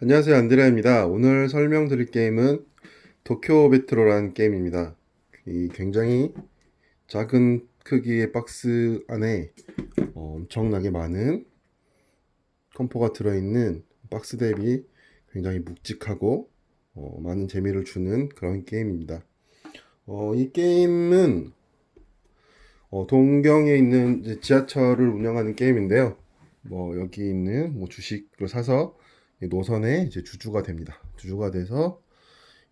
안녕하세요, 안드레아입니다. 오늘 설명드릴 게임은 도쿄 메트로라는 게임입니다. 이 굉장히 작은 크기의 박스 안에 엄청나게 많은 컴포가 들어있는 박스 대비 굉장히 묵직하고 많은 재미를 주는 그런 게임입니다. 이 게임은 동경에 있는 이제 지하철을 운영하는 게임인데요. 여기 있는 주식을 사서 이 노선에 이제 주주가 됩니다. 주주가 돼서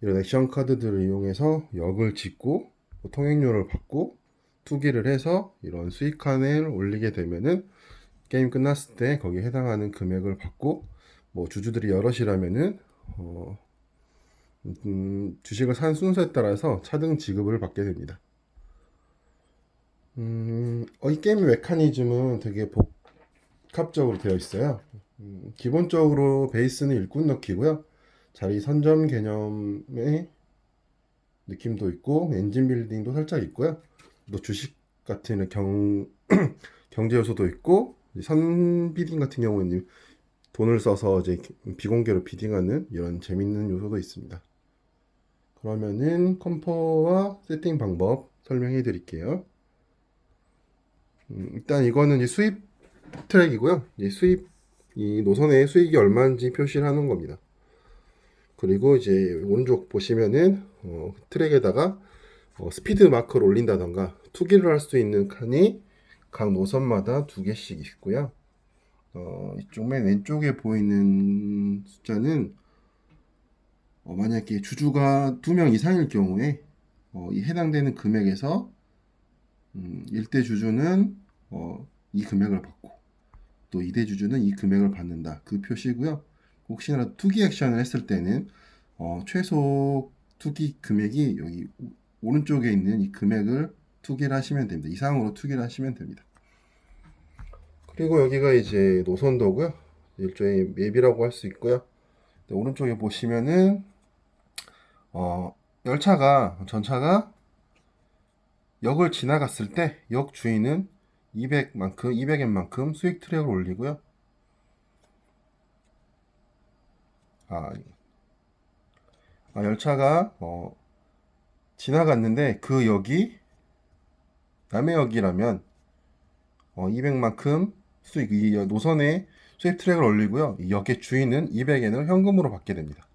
이런 액션 카드들을 이용해서 역을 짓고 통행료를 받고 투기를 해서 이런 수익칸을 올리게 되면은 게임 끝났을 때 거기에 해당하는 금액을 받고 주주들이 여럿이라면은 주식을 산 순서에 따라서 차등 지급을 받게 됩니다. 이 게임의 메커니즘은 되게 복합적으로 되어 있어요. 기본적으로 베이스는 일꾼 넣기고요. 자리 선점 개념의 느낌도 있고 엔진 빌딩도 살짝 있고요. 또 주식 같은 경제 요소도 있고 선 비딩 같은 경우는 돈을 써서 이제 비공개로 비딩하는 이런 재밌는 요소도 있습니다. 그러면은 컴포와 세팅 방법 설명해 드릴게요. 일단 이거는 이제 수입 트랙이고요. 이 노선의 수익이 얼마인지 표시를 하는 겁니다. 그리고 이제 오른쪽 보시면은 트랙에다가 스피드 마커를 올린다던가 투기를 할 수 있는 칸이 각 노선마다 두 개씩 있고요. 이쪽 맨 왼쪽에 보이는 숫자는 만약에 주주가 2명 이상일 경우에 이 해당되는 금액에서 1대 주주는 이 금액을 받고 또 2대 주주는 이 금액을 받는다. 그 표시고요. 혹시나 투기 액션을 했을 때는 최소 투기 금액이 여기 오른쪽에 있는 이 금액을 투기를 하시면 됩니다. 이상으로 투기를 하시면 됩니다. 그리고 여기가 이제 노선도고요. 일종의 맵이라고 할 수 있고요. 오른쪽에 보시면은 전차가 역을 지나갔을 때 역 주인은 200엔만큼 수익 트랙을 올리고요. 아, 열차가 지나갔는데 그 역이 남의 역이라면 200만큼 이 노선에 수입 트랙을 올리고요. 이 역의 주인은 200엔을 현금으로 받게 됩니다.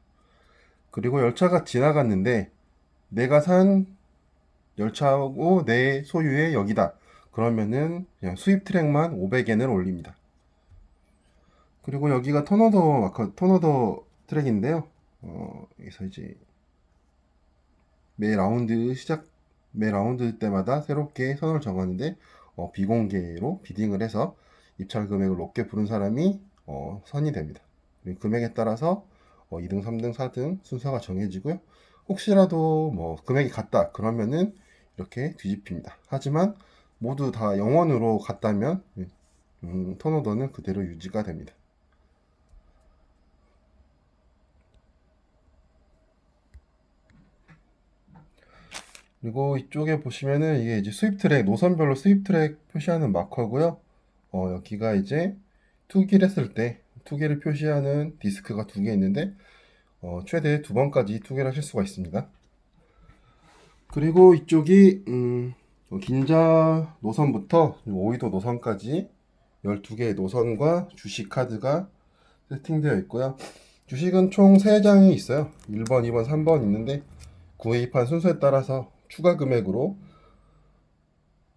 그리고 열차가 지나갔는데 내가 산 열차고 내 소유의 역이다. 그러면은 그냥 수입 트랙만 500엔을 올립니다. 그리고 여기가 턴오더 트랙인데요. 여기서 이제 매 라운드 때마다 새롭게 선을 정하는데 비공개로 비딩을 해서 입찰 금액을 높게 부른 사람이 선이 됩니다. 금액에 따라서 2등, 3등, 4등 순서가 정해지고요. 혹시라도 금액이 같다 그러면은 이렇게 뒤집힙니다. 하지만 모두 다 0원으로 같다면 턴오더는 그대로 유지가 됩니다. 그리고 이쪽에 보시면은 이게 이제 수입 트랙, 노선별로 수입 트랙 표시하는 마커고요. 여기가 이제 투기를 했을 때 투기를 표시하는 디스크가 두 개 있는데 최대 2번까지 투기를 하실 수가 있습니다. 그리고 이쪽이 긴자 노선부터 오이도 노선까지 12개의 노선과 주식 카드가 세팅되어 있고요. 주식은 총 3장이 있어요. 1번, 2번, 3번 있는데 구입한 순서에 따라서 추가 금액으로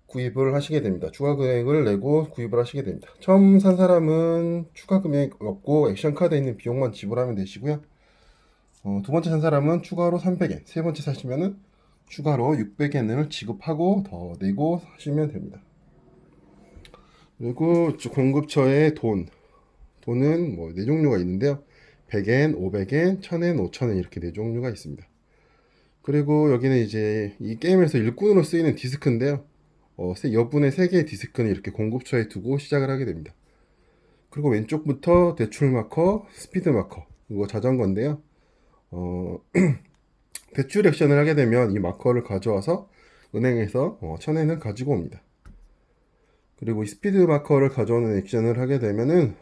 구입을 하시게 됩니다. 추가 금액을 내고 구입을 하시게 됩니다. 처음 산 사람은 추가 금액 없고 액션 카드에 있는 비용만 지불하면 되시고요. 두 번째 산 사람은 추가로 300엔, 세 번째 사시면은 추가로 600엔을 지급하고 더 내고 사시면 됩니다. 그리고 공급처의 돈은 네 종류가 있는데요. 100엔, 500엔, 1000엔, 5000엔 이렇게 네 종류가 있습니다. 그리고 여기는 이제 이 게임에서 일꾼으로 쓰이는 디스크인데요. 여분의 3개의 디스크는 이렇게 공급처에 두고 시작을 하게 됩니다. 그리고 왼쪽부터 대출 마커, 스피드 마커, 이거 자전거인데요. 대출 액션을 하게 되면 이 마커를 가져와서 은행에서 1000엔을 가지고 옵니다. 그리고 이 스피드 마커를 가져오는 액션을 하게 되면은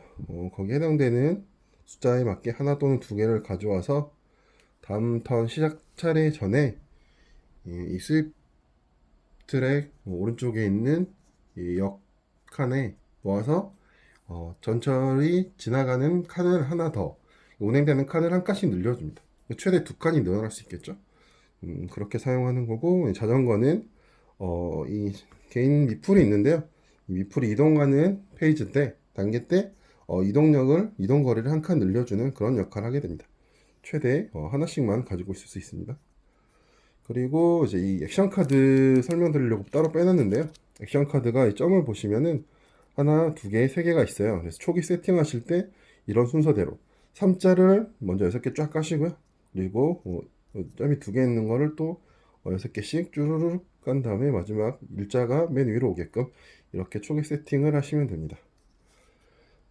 거기에 해당되는 숫자에 맞게 하나 또는 두 개를 가져와서 다음 턴 시작 차례 전에 이 스윕 트랙 오른쪽에 있는 이 역 칸에 놓아서 전철이 지나가는 칸을 하나 더, 운행되는 칸을 한 칸씩 늘려줍니다. 최대 두 칸이 늘어날 수 있겠죠. 그렇게 사용하는 거고, 자전거는 이 개인 미풀이 있는데요. 이 미풀이 이동하는 페이지 때, 단계 때 이동 거리를 한 칸 늘려주는 그런 역할을 하게 됩니다. 최대 하나씩만 가지고 있을 수 있습니다. 그리고 이제 이 액션 카드 설명드리려고 따로 빼놨는데요. 액션 카드가 이 점을 보시면은 하나, 두 개, 세 개가 있어요. 그래서 초기 세팅하실 때 이런 순서대로 3자를 먼저 6개 쫙 까시고요. 그리고 점이 두 개 있는 거를 또 6개씩 쭈루룩 깐 다음에 마지막 일자가 맨 위로 오게끔 이렇게 초기 세팅을 하시면 됩니다.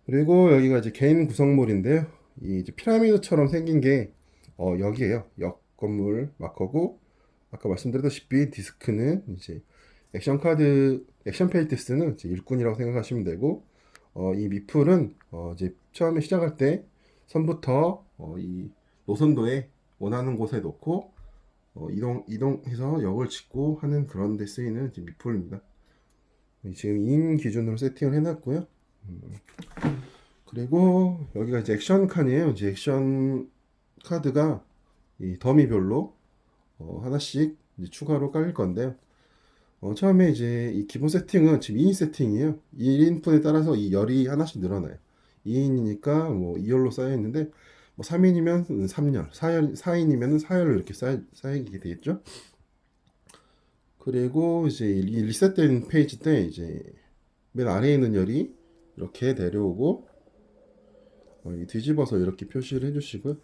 그리고 여기가 이제 개인 구성물인데요. 이 이제 피라미드처럼 생긴 게 여기에요. 역 건물 마커고, 아까 말씀드렸다시피 디스크는 이제 액션 페이트스는 이제 일꾼이라고 생각하시면 되고, 이 미플은 이제 처음에 시작할 때 선부터 이 노선도에 원하는 곳에 놓고 이동해서 역을 짓고 하는 그런 데 쓰이는 이제 미플입니다. 지금 2인 기준으로 세팅을 해놨고요. 그리고 여기가 이제 액션 칸이에요. 이제 액션 카드가 이 더미별로 하나씩 이제 추가로 깔릴 건데요. 처음에 이제 이 기본 세팅은 지금 2인 세팅이에요. 1인분에 따라서 이 열이 하나씩 늘어나요. 2인이니까 뭐 2열로 쌓여 있는데, 뭐 3인이면 3열, 4인이면 4열로 이렇게 쌓이게 되겠죠. 그리고 이제 이 리셋된 페이지 때 이제 맨 아래에 있는 열이 이렇게 내려오고, 뒤집어서 이렇게 표시를 해주시고요.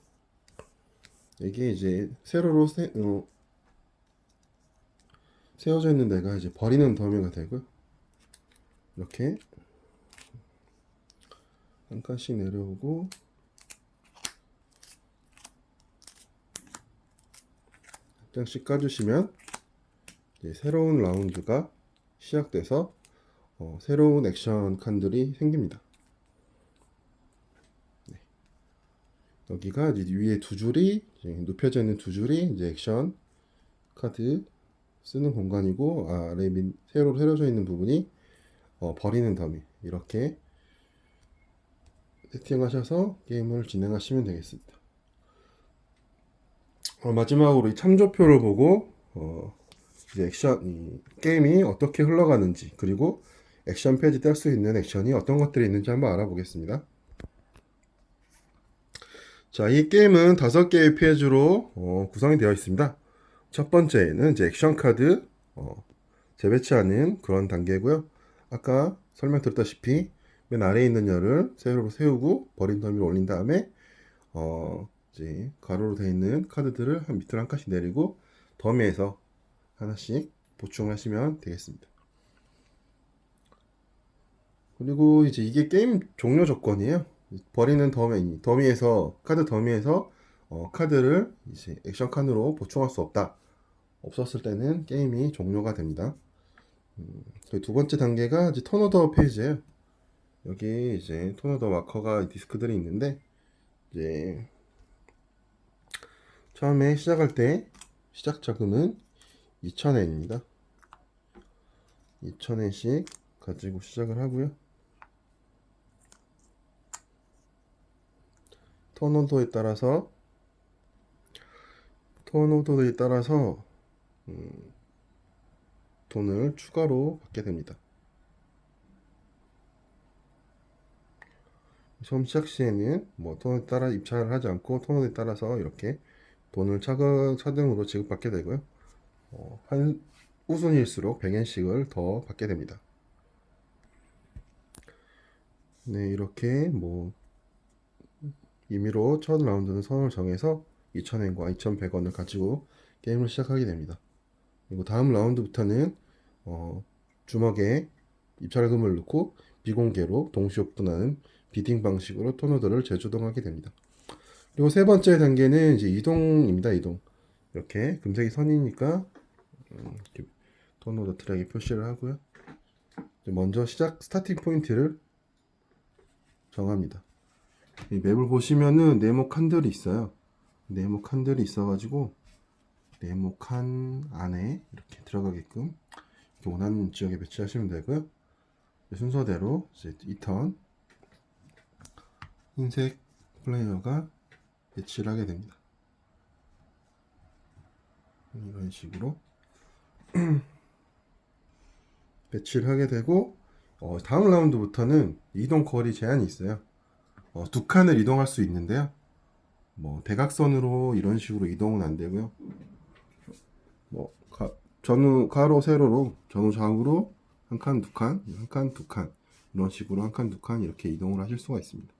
이게 이제 세로로 세워져 있는 데가 이제 버리는 더미가 되고요. 이렇게 한 칸씩 내려오고, 한 장씩 까주시면 이제 새로운 라운드가 시작돼서 새로운 액션 칸들이 생깁니다. 네. 여기가 이제 위에 두 줄이 눕혀져 있는 두 줄이 이제 액션 카드 쓰는 공간이고, 아래 세로로 세워져 있는 부분이 버리는 더미. 이렇게 세팅하셔서 게임을 진행하시면 되겠습니다. 마지막으로 이 참조표를 보고 이제 이 게임이 어떻게 흘러가는지, 그리고 액션 페이지 뗄 수 있는 액션이 어떤 것들이 있는지 한번 알아보겠습니다. 자, 이 게임은 5개의 페이지로 구성이 되어 있습니다. 첫 번째는 이제 액션 카드 재배치하는 그런 단계고요. 아까 설명드렸다시피 맨 아래에 있는 열을 세로로 세우고 버린 더미를 올린 다음에 이제 가로로 되어 있는 카드들을 밑으로 한 칸씩 내리고 더미에서 하나씩 보충하시면 되겠습니다. 그리고 이제 이게 게임 종료 조건이에요. 버리는 더미에서 카드 더미에서 카드를 이제 액션 칸으로 보충할 수 없다. 없었을 때는 게임이 종료가 됩니다. 두 번째 단계가 이제 턴오더 페이지예요. 여기 이제 턴오더 마커가 디스크들이 있는데, 이제 처음에 시작할 때 시작 자금은 2,000엔입니다. 2,000엔씩 가지고 시작을 하고요. 턴오더에 따라서 돈을 추가로 받게 됩니다. 처음 시작 시에는 뭐 턴에 따라 입찰을 하지 않고 턴에 따라서 이렇게 돈을 차등으로 지급받게 되고요. 한 우순일수록 100엔씩을 더 받게 됩니다. 네, 이렇게 뭐 임의로 첫 라운드는 선을 정해서 2,000엔과 2,100원을 가지고 게임을 시작하게 됩니다. 그리고 다음 라운드부터는 주먹에 입찰금을 넣고 비공개로 동시 오픈하는 비딩 방식으로 턴오더를 재조정하게 됩니다. 그리고 세 번째 단계는 이제 이동입니다. 이동. 이렇게 금색이 선이니까 이렇게 턴오더 트랙에 표시를 하고요. 먼저 스타팅 포인트를 정합니다. 이 맵을 보시면은 네모 칸들이 있어요. 네모 칸들이 있어가지고 네모 칸 안에 이렇게 들어가게끔 이렇게 원하는 지역에 배치하시면 되고요. 순서대로 이제 2턴 흰색 플레이어가 배치를 하게 됩니다. 이런 식으로 배치를 하게 되고 다음 라운드부터는 이동 거리 제한이 있어요. 두 칸을 이동할 수 있는데요. 뭐 대각선으로 이런 식으로 이동은 안 되고요. 뭐 전후 가로 세로로 전후 좌우로 한 칸, 두 칸, 한 칸, 두 칸 이런 식으로 한 칸, 두 칸 이렇게 이동을 하실 수가 있습니다.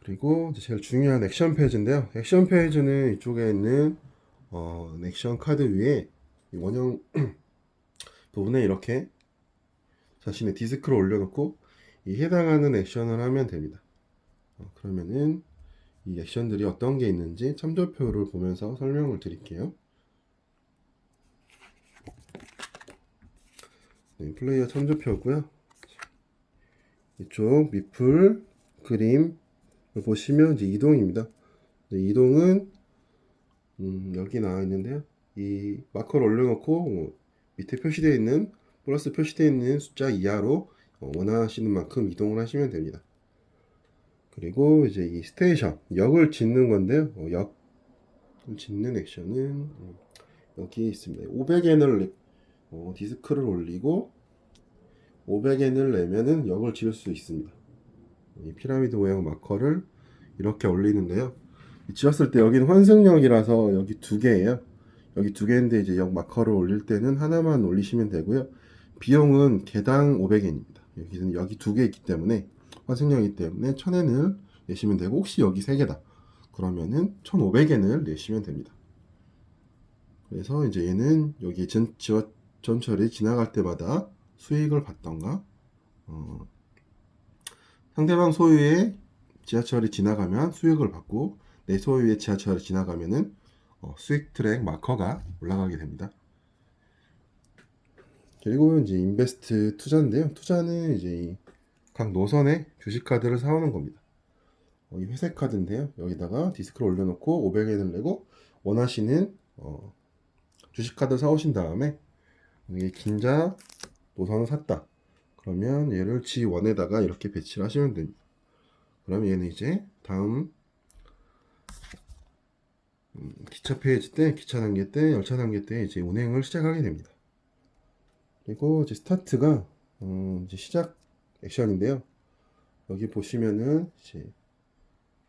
그리고 이제 제일 중요한 액션 페이지인데요. 액션 페이지는 이쪽에 있는 액션 카드 위에 이 원형 부분에 이렇게 자신의 디스크를 올려놓고 이 해당하는 액션을 하면 됩니다. 그러면은 이 액션들이 어떤 게 있는지 참조표를 보면서 설명을 드릴게요. 네, 플레이어 참조표고요. 이쪽 미풀 그림을 보시면 이제 이동입니다. 네, 이동은 여기 나와 있는데요. 이 마커를 올려놓고 밑에 표시되어 있는 플러스 표시되어 있는 숫자 이하로 원하시는 만큼 이동을 하시면 됩니다. 그리고 이제 이 스테이션 역을 짓는 건데요. 역 짓는 액션은 여기 있습니다. 500엔을 디스크를 올리고 500엔을 내면은 역을 지을 수 있습니다. 이 피라미드 모양 마커를 이렇게 올리는데요. 지었을 때 여기는 환승역이라서 여기 두 개예요. 여기 두 개인데 이제 역 마커를 올릴 때는 하나만 올리시면 되고요. 비용은 개당 500엔입니다. 여기는 여기 두 개 있기 때문에 환승역이기 때문에 1000엔을 내시면 되고 혹시 여기 세 개다 그러면은 1500엔을 내시면 됩니다. 그래서 이제 얘는 여기 전철이 지나갈 때마다 수익을 받던가 상대방 소유의 지하철이 지나가면 수익을 받고 내 소유의 지하철이 지나가면은 수익 트랙 마커가 올라가게 됩니다. 그리고 이제 인베스트 투자인데요. 투자는 이제 각 노선에 주식 카드를 사오는 겁니다. 이 회색 카드인데요. 여기다가 디스크를 올려놓고 500엔을 내고 원하시는 주식 카드 사오신 다음에 이게 긴자 노선을 샀다. 그러면 얘를 G1에다가 이렇게 배치를 하시면 됩니다. 그럼 얘는 이제 다음 기차 페이지 때, 기차 단계 때, 열차 단계 때 이제 운행을 시작하게 됩니다. 그리고 이제 스타트가 이제 시작 액션인데요. 여기 보시면은 이제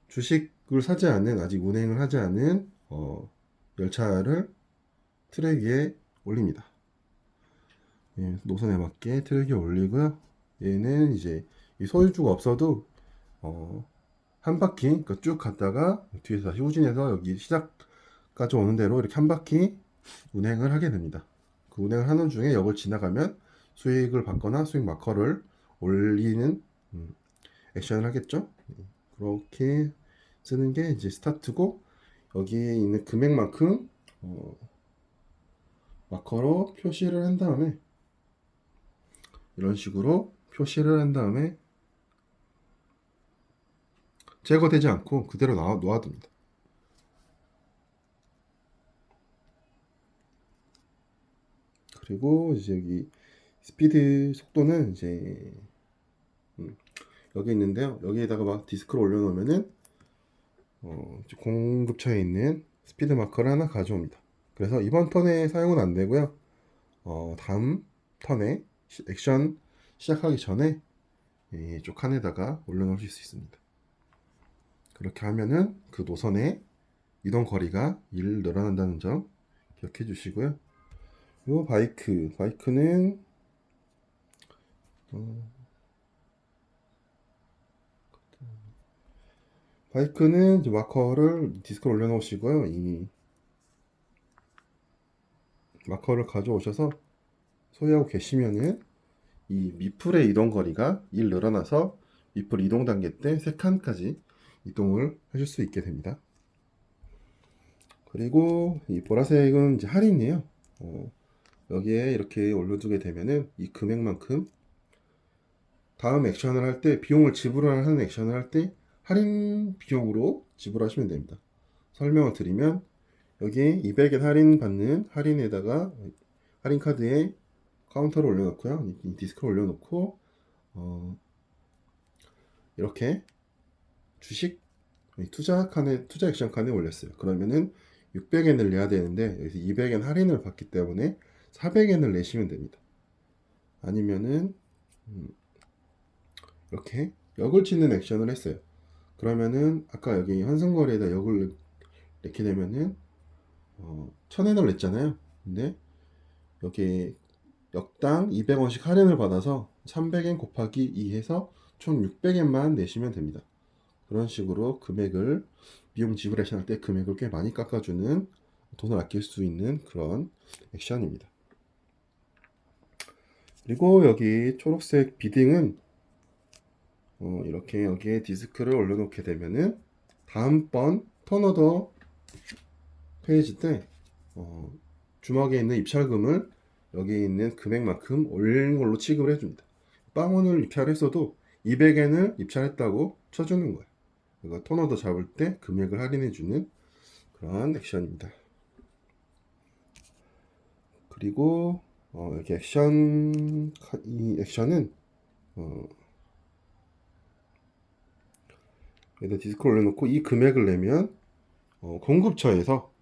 주식을 사지 않은 아직 운행을 하지 않은 열차를 트랙 위에 올립니다. 예, 노선에 맞게 트랙 위에 올리고요. 얘는 이제 이 소유주가 없어도 한 바퀴 그러니까 쭉 갔다가 뒤에서 다시 후진해서 여기 시작까지 오는 대로 이렇게 한 바퀴 운행을 하게 됩니다. 그 운행을 하는 중에 역을 지나가면 수익을 받거나 수익 마커를 올리는 액션을 하겠죠. 그렇게 쓰는 게 이제 스타트고 여기에 있는 금액만큼 마커로 표시를 한 다음에 이런 식으로 표시를 한 다음에 제거되지 않고 그대로 놓아둡니다. 그리고 이제 여기 스피드 속도는 이제 여기 있는데요. 여기에다가 막 디스크를 올려놓으면은 공급처에 있는 스피드 마커를 하나 가져옵니다. 그래서 이번 턴에 사용은 안 되고요. 다음 턴에 액션 시작하기 전에 이쪽 칸에다가 올려놓으실 수 있습니다. 그렇게 하면은 그 노선의 이동 거리가 1 늘어난다는 점 기억해 주시고요. 이 바이크는 이제 마커를 디스크에 올려놓으시고요. 이 마커를 가져오셔서 소유하고 계시면은 이 미풀의 이동 거리가 1 늘어나서 미풀 이동 단계 때 3칸까지 이동을 하실 수 있게 됩니다. 그리고 이 보라색은 이제 할인이에요. 여기에 이렇게 올려두게 되면은 이 금액만큼 다음 액션을 할 때 비용을 지불하는 액션을 할 때 할인 비용으로 지불하시면 됩니다. 설명을 드리면 여기 200엔 할인 받는 할인에다가 할인 카드에 카운터를 올려놓고요. 이 디스크를 올려놓고 이렇게 주식 투자 액션 칸에 올렸어요. 그러면은 600엔을 내야 되는데 여기서 200엔 할인을 받기 때문에 400엔을 내시면 됩니다. 아니면은 이렇게 역을 치는 액션을 했어요. 그러면은 아까 여기 환승거래에다 역을 넣게 되면은 1000엔을 냈잖아요. 근데 여기 역당 200원씩 할인을 받아서 300엔 곱하기 2 해서 총 600엔만 내시면 됩니다. 그런 식으로 금액을 비용 지불 액션할 때 금액을 꽤 많이 깎아주는 돈을 아낄 수 있는 그런 액션입니다. 그리고 여기 초록색 비딩은 이렇게 여기에 디스크를 올려놓게 되면은 다음번 턴오더 페이지 때 주먹에 있는 입찰금을 여기 있는 금액만큼 올리는 걸로 취급을 해줍니다. 빵원을 입찰했어도 200엔을 입찰했다고 쳐주는 거예요. 이거 턴오더 잡을 때 금액을 할인해주는 그런 액션입니다. 그리고 이렇게 이 액션은 여기다 디스크를 올려놓고 이 금액을 내면 공급처에서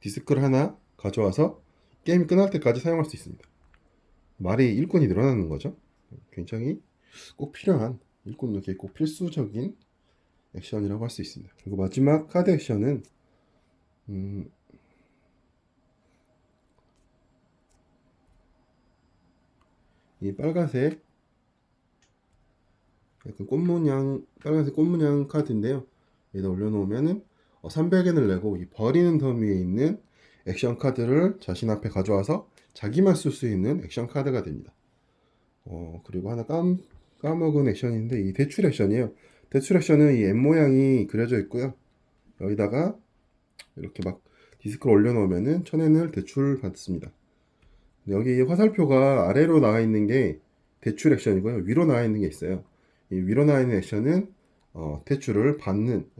디스크를 하나 가져와서 게임이 끝날 때까지 사용할 수 있습니다. 말이 일꾼이 늘어나는 거죠. 굉장히 꼭 필요한 일꾼에게 꼭 필수적인 액션이라고 할 수 있습니다. 그리고 마지막 카드 액션은 이 빨간색 약간 빨간색 꽃무냥 카드인데요. 여기다 올려놓으면은 300엔을 내고 이 버리는 더미에 있는 액션 카드를 자신 앞에 가져와서 자기만 쓸 수 있는 액션 카드가 됩니다. 그리고 하나 까먹은 액션인데 이 대출 액션이에요. 대출 액션은 이 M 모양이 그려져 있고요. 여기다가 이렇게 막 디스크를 올려놓으면은 1000엔을 대출 받습니다. 여기 화살표가 아래로 나와 있는 게 대출 액션이고요. 위로 나와 있는 게 있어요. 이 위로 나와 있는 액션은 대출을 갚는,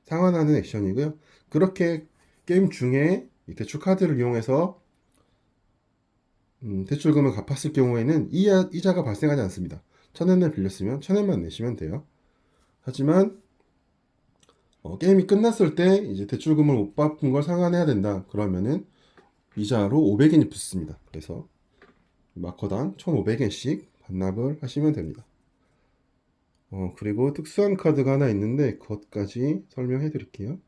상환하는 액션이고요. 그렇게 게임 중에 이 대출 카드를 이용해서 대출금을 갚았을 경우에는 이자가 발생하지 않습니다. 1000엔을 빌렸으면 1000엔만 내시면 돼요. 하지만 게임이 끝났을 때 이제 대출금을 못 갚은 걸 상환해야 된다. 그러면은 이자로 500엔이 붙습니다. 그래서 마커당 1500엔씩 반납을 하시면 됩니다. 그리고 특수한 카드가 하나 있는데 그것까지 설명해 드릴게요.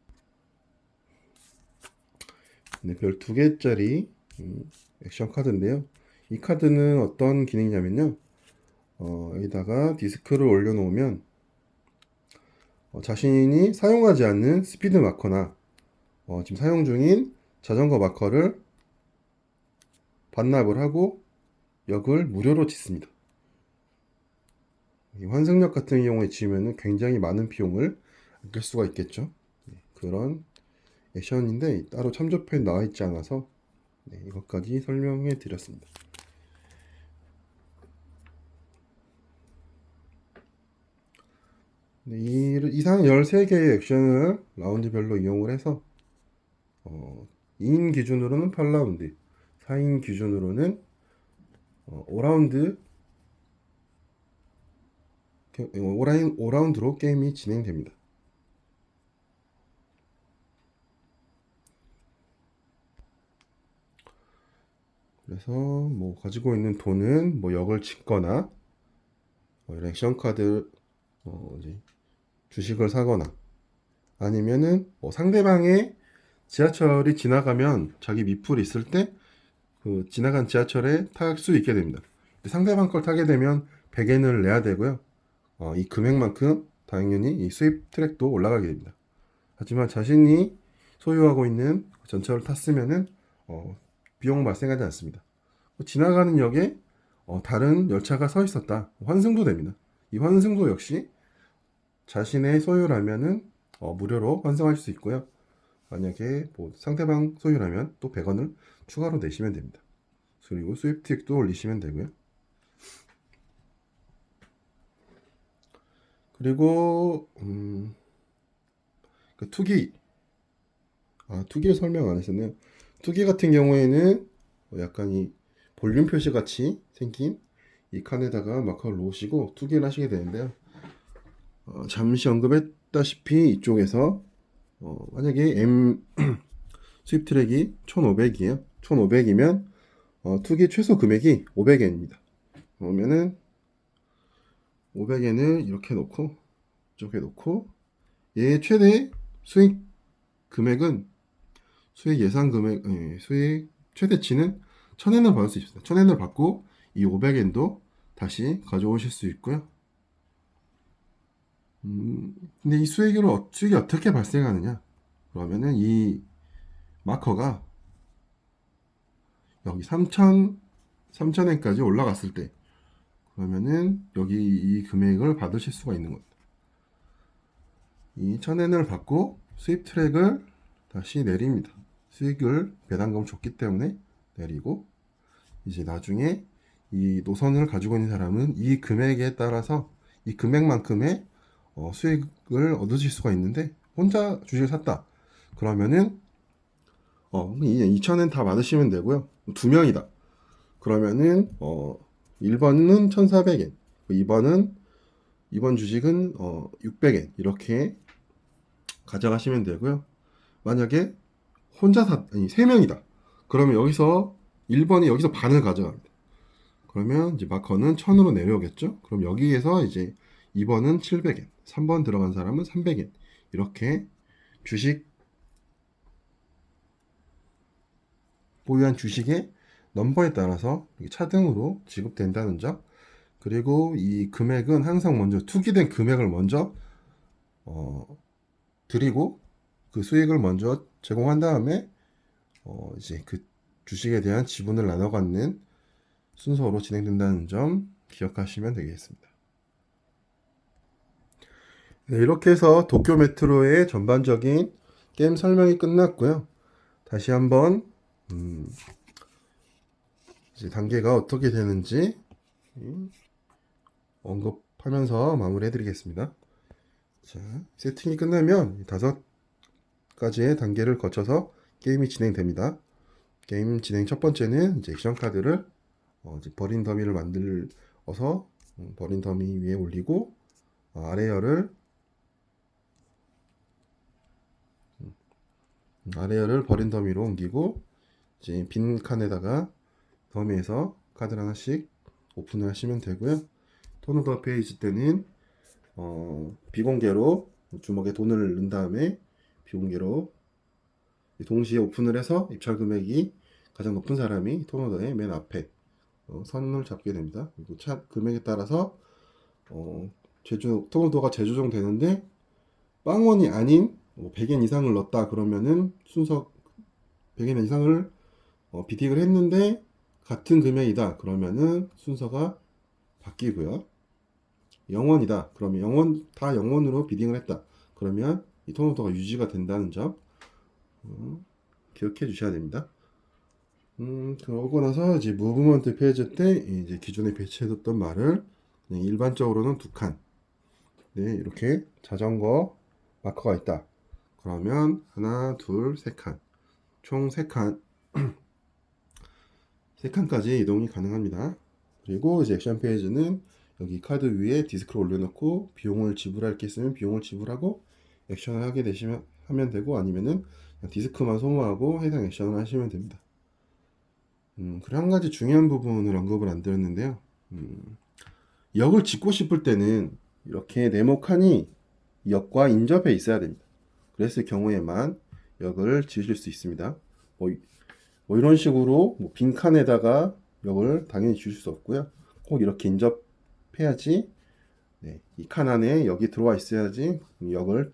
네, 별 2개짜리 액션 카드인데요. 이 카드는 어떤 기능이냐면요. 여기다가 디스크를 올려놓으면 자신이 사용하지 않는 스피드 마커나 지금 사용 중인 자전거 마커를 반납을 하고 역을 무료로 짓습니다. 이 환승역 같은 경우에 지으면 굉장히 많은 비용을 아낄 수가 있겠죠. 그런 액션인데 따로 참조표에 나와 있지 않아서 이것까지 설명해 드렸습니다. 이상 13개의 액션을 라운드별로 이용을 해서 2인 기준으로는 8라운드, 4인 기준으로는 5라운드로 게임이 진행됩니다. 그래서 뭐 가지고 있는 돈은 뭐 역을 짓거나 이런 액션 카드 이제 주식을 사거나 아니면은 상대방의 지하철이 지나가면 자기 미풀이 있을 때 그 지나간 지하철에 탈 수 있게 됩니다. 상대방 걸 타게 되면 100엔을 내야 되고요. 이 금액만큼 당연히 이 수입 트랙도 올라가게 됩니다. 하지만 자신이 소유하고 있는 전철을 탔으면은 비용 발생하지 않습니다. 지나가는 역에 다른 열차가 서 있었다. 환승도 됩니다. 이 환승도 역시 자신의 소유라면은 무료로 환승할 수 있고요. 만약에 뭐 상대방 소유라면 또 100원을 추가로 내시면 됩니다. 그리고 수입 틱도 올리시면 되고요. 그리고 그 투기를 설명 안 했었네요. 투기 같은 경우에는 약간 이 볼륨 표시 같이 생긴 이 칸에다가 마커를 놓으시고 투기를 하시게 되는데요. 잠시 언급했다시피 이쪽에서 만약에 M 수입 트랙이 1,500이에요. 1,500이면 투기 최소 금액이 500엔입니다. 그러면은 500엔을 이렇게 놓고 이쪽에 놓고 얘 최대 수익 금액은 수익 예상 금액 수익 최대치는 1,000엔을 받을 수 있습니다. 1,000엔을 받고 이 500엔도 다시 가져오실 수 있고요. 근데 이 수익이 어떻게 발생하느냐? 그러면은 이 마커가 여기 3,000엔까지 올라갔을 때 그러면은 여기 이 금액을 받으실 수가 있는 겁니다. 이 1,000엔을 받고 수입 트랙을 다시 내립니다. 수익을 배당금 줬기 때문에 내리고 이제 나중에 이 노선을 가지고 있는 사람은 이 금액에 따라서 이 금액만큼의 수익을 얻으실 수가 있는데 혼자 주식을 샀다. 그러면은 2,000엔 다 받으시면 되고요. 두 명이다. 그러면은 1번은 1,400엔, 2번 주식은 600엔 이렇게 가져가시면 되고요. 만약에 아니 3명이다. 그러면 여기서 1번이 여기서 반을 가져갑니다. 그러면 이제 마커는 1,000으로 내려오겠죠? 그럼 여기에서 이제 2번은 700엔, 3번 들어간 사람은 300엔 이렇게 주식 보유한 주식의 넘버에 따라서 차등으로 지급된다는 점. 그리고 이 금액은 항상 먼저 투기된 금액을 먼저 드리고 그 수익을 먼저 제공한 다음에 이제 그 주식에 대한 지분을 나눠 갖는 순서로 진행된다는 점 기억하시면 되겠습니다. 네, 이렇게 해서 도쿄 메트로의 전반적인 게임 설명이 끝났고요. 다시 한번 이제 단계가 어떻게 되는지 언급하면서 마무리해 드리겠습니다. 자, 세팅이 끝나면 5가지의 단계를 거쳐서 게임이 진행됩니다. 게임 진행 첫 번째는 이제 액션 카드를 이제 버린 더미를 만들어서 버린 더미 위에 올리고 아레어를 버린 더미로 옮기고 이제 빈 칸에다가 더미에서 카드를 하나씩 오픈을 하시면 되고요. 턴오더 페이지 때는 비공개로 주먹에 돈을 넣은 다음에 비공개로 동시에 오픈을 해서 입찰 금액이 가장 높은 사람이 턴오더의 맨 앞에 선을 잡게 됩니다. 그리고 차 금액에 따라서 턴오더가 재조정되는데 빵원이 아닌 100엔 이상을 넣었다 그러면은 순서 100엔 이상을 비딩을 했는데 같은 금액이다 그러면은 순서가 바뀌고요. 0원이다 그러면 다 0원으로 비딩을 했다 그러면 이 턴오더가 유지가 된다는 점 기억해 주셔야 됩니다. 그러고 나서 이제 무브먼트 페이지 때 이제 기존에 배치해뒀던 말을 그냥 일반적으로는 2칸 네, 이렇게 자전거 마커가 있다 그러면 하나 둘 3칸 총 3칸 3칸까지 이동이 가능합니다. 그리고 이제 액션 페이지는 여기 카드 위에 디스크를 올려놓고 비용을 지불할 게 있으면 비용을 지불하고 액션을 하게 되시면 하면 되고 아니면은 디스크만 소모하고 해당 액션을 하시면 됩니다. 그리고 한 가지 중요한 부분을 언급을 안 드렸는데요. 역을 짓고 싶을 때는 이렇게 네모칸이 역과 인접해 있어야 됩니다. 그랬을 경우에만 역을 지으실 수 있습니다. 뭐 이런 식으로 빈 칸에다가 역을 당연히 지을 수 없고요. 꼭 이렇게 인접해야지 네, 이 칸 안에 역이 들어와 있어야지 역을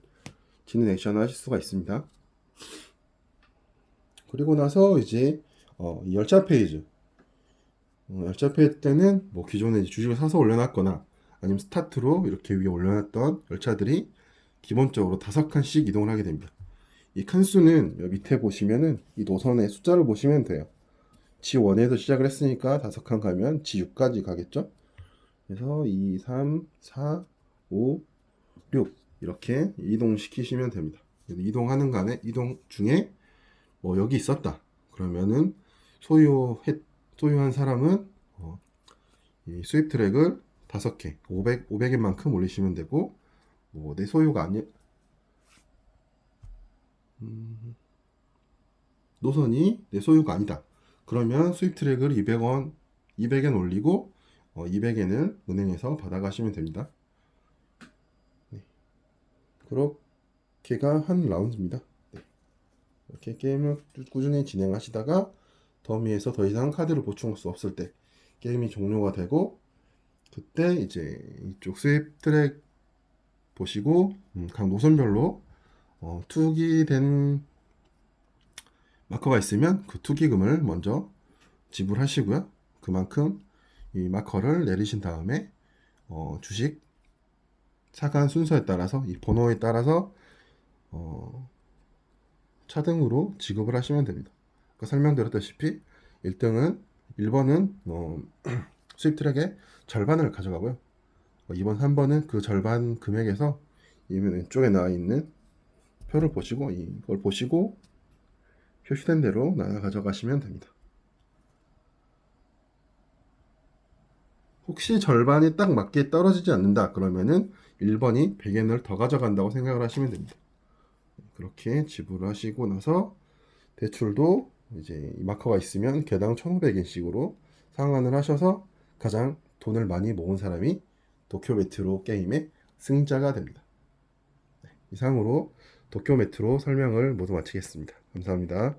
짓는 액션을 하실 수가 있습니다. 그리고 나서 이제 열차 페이지 열차 페이지 때는 뭐 기존에 주식을 사서 올려놨거나 아니면 스타트로 이렇게 위에 올려놨던 열차들이 기본적으로 5칸씩 이동을 하게 됩니다. 이 칸수는 여기 밑에 보시면은 이 노선의 숫자를 보시면 돼요. G1에서 시작을 했으니까 5칸 가면 G6까지 가겠죠. 그래서 2, 3, 4, 5, 6 이렇게 이동시키시면 됩니다. 이동하는 간에 이동 중에 뭐 여기 있었다 그러면은 소유한 사람은 이 수입 트랙을 5개 500엔만큼 올리시면 되고 뭐 내 소유가 아니 노선이 내 소유가 아니다 그러면 수입 트랙을 200엔 올리고 200엔을 은행에서 받아가시면 됩니다. 네. 그렇게가 한 라운드입니다. 네. 이렇게 게임을 꾸준히 진행하시다가 더미에서 더 이상 카드를 보충할 수 없을 때 게임이 종료가 되고 그때 이제 이쪽 수입 트랙 보시고 각 노선별로 투기된 마커가 있으면 그 투기금을 먼저 지불하시고요. 그만큼 이 마커를 내리신 다음에 주식 사간 순서에 따라서 이 번호에 따라서 차등으로 지급을 하시면 됩니다. 아까 설명드렸다시피 1번은 수입 트랙의 절반을 가져가고요. 2번, 3번은 그 절반 금액에서 이 왼쪽에 나와 있는 표를 보시고 이걸 보시고 표시된 대로 나눠 가져가시면 됩니다. 혹시 절반이 딱 맞게 떨어지지 않는다 그러면은 1번이 100엔을 더 가져간다고 생각을 하시면 됩니다. 그렇게 지불을 하시고 나서 대출도 이제 이 마커가 있으면 개당 1,500엔씩으로 상환을 하셔서 가장 돈을 많이 모은 사람이 도쿄 메트로 게임의 승자가 됩니다. 이상으로 도쿄 메트로 설명을 모두 마치겠습니다. 감사합니다.